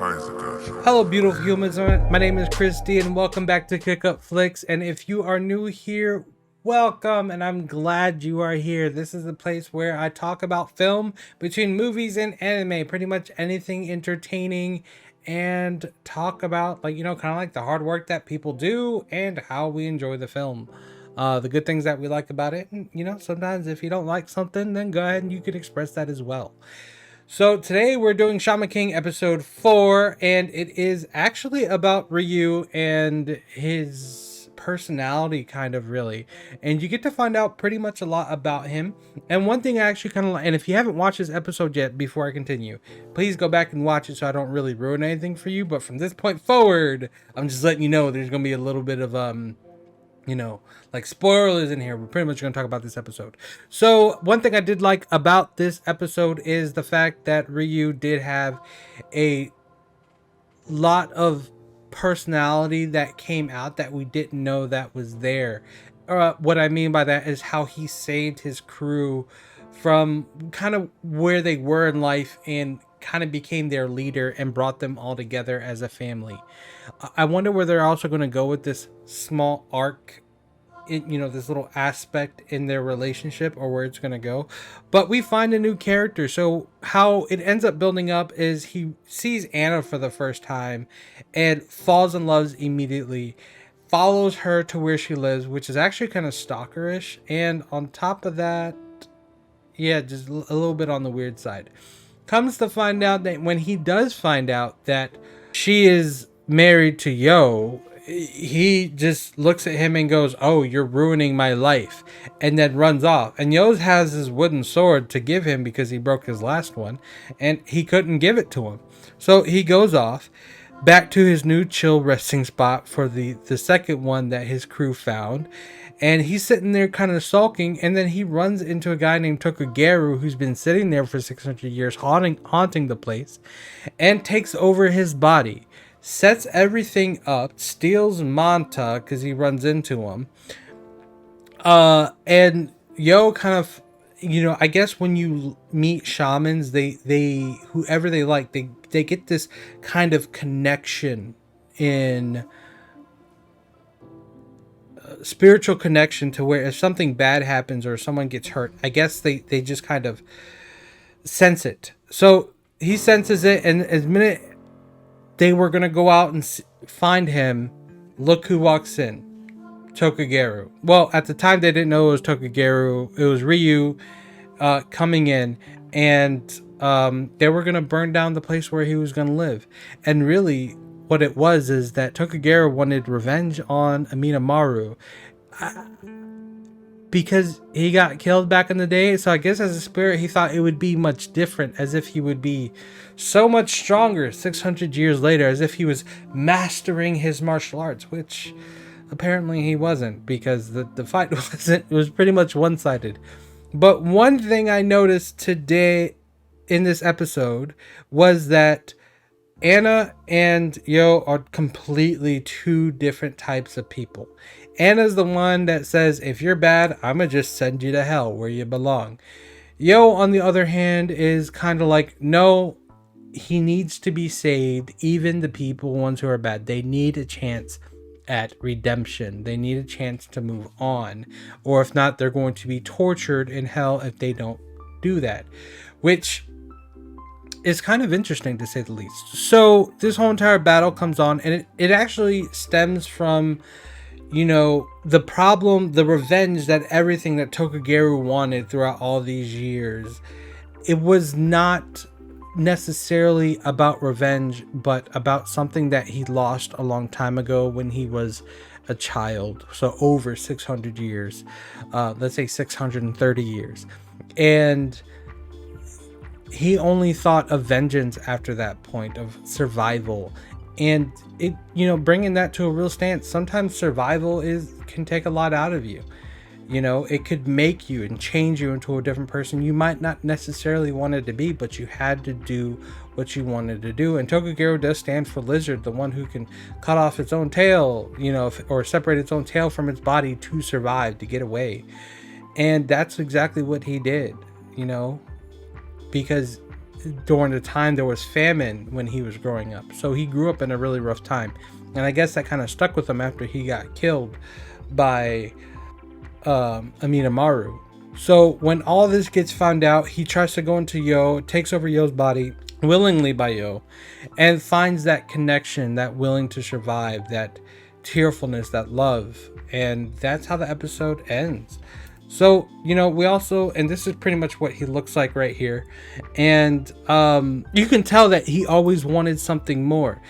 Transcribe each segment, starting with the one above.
kinds of gunshots. Hello, beautiful humans. My name is Christy, and welcome back to Kick Up Flicks. And if you are new here, welcome, and I'm glad you are here. This is the place where I talk about film between movies and anime, pretty much anything entertaining, and talk about, kind of like the hard work that people do and how we enjoy the film. The good things that we like about it. And, sometimes if you don't like something, then go ahead and you can express that as well. So today we're doing Shaman King episode 4, and it is actually about Ryu and his personality, kind of, really. And you get to find out pretty much a lot about him. And one thing I actually kind of like, and if you haven't watched this episode yet, before I continue, please go back and watch it so I don't really ruin anything for you. But from this point forward, I'm just letting you know there's going to be a little bit of like spoilers in here. We're pretty much going to talk about this episode. So one thing I did like about this episode is the fact that Ryu did have a lot of personality that came out that we didn't know that was there. What I mean by that is how he saved his crew from kind of where they were in life and kind of became their leader and brought them all together as a family. I wonder where they're also going to go with this small arc, this little aspect in their relationship, or where it's going to go. But we find a new character. So how it ends up building up is he sees Anna for the first time and falls in love immediately, follows her to where she lives, which is actually kind of stalkerish. And on top of that, yeah, just a little bit on the weird side. Comes to find out that when he does find out that she is married to Yo, he just looks at him and goes, "Oh, you're ruining my life," and then runs off. And Yo has his wooden sword to give him because he broke his last one, and he couldn't give it to him. So he goes off back to his new chill resting spot for the second one that his crew found. And he's sitting there kind of sulking, and then he runs into a guy named Tokugaru who's been sitting there for 600 years haunting the place, and takes over his body, sets everything up, steals Manta because he runs into him. And Yo kind of, I guess when you meet shamans, they whoever they like, they get this kind of connection in spiritual connection to where if something bad happens or someone gets hurt, I guess they just kind of sense it. So he senses it, and as minute they were going to go out and find him, look who walks in. Tokugaru. Well, at the time they didn't know it was Tokugaru. It was Ryu coming in, and they were going to burn down the place where he was going to live. And really what it was is that Tokugaru wanted revenge on Aminaru because he got killed back in the day. So I guess as a spirit, he thought it would be much different, as if he would be so much stronger 600 years later, as if he was mastering his martial arts, which apparently he wasn't, because the fight was pretty much one-sided. But one thing I noticed today in this episode was that Anna and Yo are completely two different types of people. Anna's the one that says, if you're bad, I'ma just send you to hell where you belong. Yo, on the other hand, is kind of like, no, he needs to be saved. Even the ones who are bad, they need a chance at redemption. They need a chance to move on. Or if not, they're going to be tortured in hell if they don't do that. Which is kind of interesting, to say the least. So this whole entire battle comes on, and it actually stems from, the problem, the revenge, that everything that Tokugaru wanted throughout all these years. It was not necessarily about revenge, but about something that he lost a long time ago when he was a child. So over 600 years, let's say 630 years. And he only thought of vengeance after that point, of survival. And it, bringing that to a real stance, sometimes survival can take a lot out of you. It could make you and change you into a different person you might not necessarily wanted to be, but you had to do what you wanted to do. And Tokugaru does stand for Lizard, the one who can cut off its own tail, or separate its own tail from its body to survive, to get away. And that's exactly what he did, because during the time there was famine when he was growing up. So he grew up in a really rough time. And I guess that kind of stuck with him after he got killed by Aminamaru. So when all this gets found out, he tries to go into Yo, takes over Yo's body willingly by Yo, and finds that connection, that willing to survive, that tearfulness, that love. And that's how the episode ends. So, you know, we also, and this is pretty much what he looks like right here. And you can tell that he always wanted something more.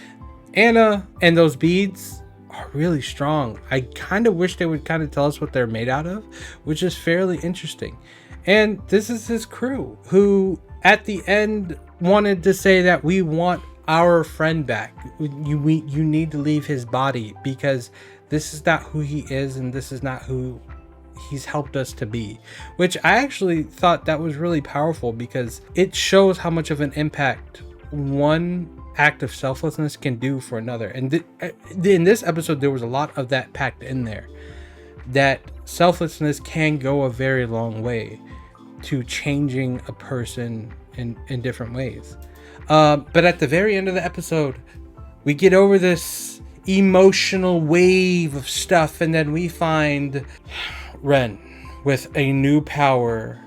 Anna and those beads are really strong. I kind of wish they would kind of tell us what they're made out of, which is fairly interesting. And this is his crew, who at the end wanted to say that we want our friend back. You need to leave his body, because this is not who he is, and this is not who he's helped us to be. Which I actually thought that was really powerful, because it shows how much of an impact one act of selflessness can do for another. And in this episode, there was a lot of that packed in there, that selflessness can go a very long way to changing a person in different ways. But at the very end of the episode, we get over this emotional wave of stuff, and then we find Ren with a new power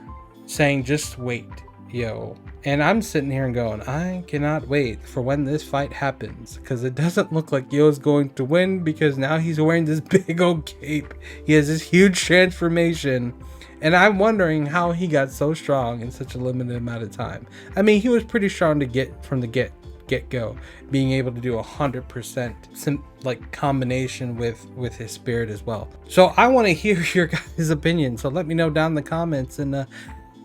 saying, just wait, Yo. And I'm sitting here and going, I cannot wait for when this fight happens, because it doesn't look like Yo's going to win, because now he's wearing this big old cape. He has this huge transformation, and I'm wondering how he got so strong in such a limited amount of time. I mean, he was pretty strong to get from the get-go, being able to do 100% like combination with his spirit as well. So I want to hear your guys' opinion, so let me know down in the comments. And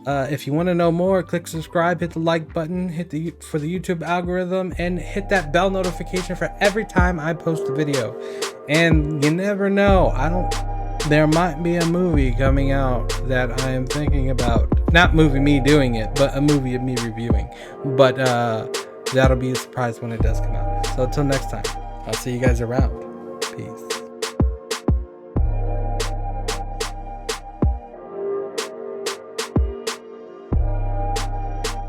if you want to know more, click subscribe, hit the like button, for the YouTube algorithm, and hit that bell notification for every time I post a video. And you never know, there might be a movie coming out that I am thinking about. Not movie me doing it, but a movie of me reviewing. But that'll be a surprise when it does come out. So until next time, I'll see you guys around. Peace.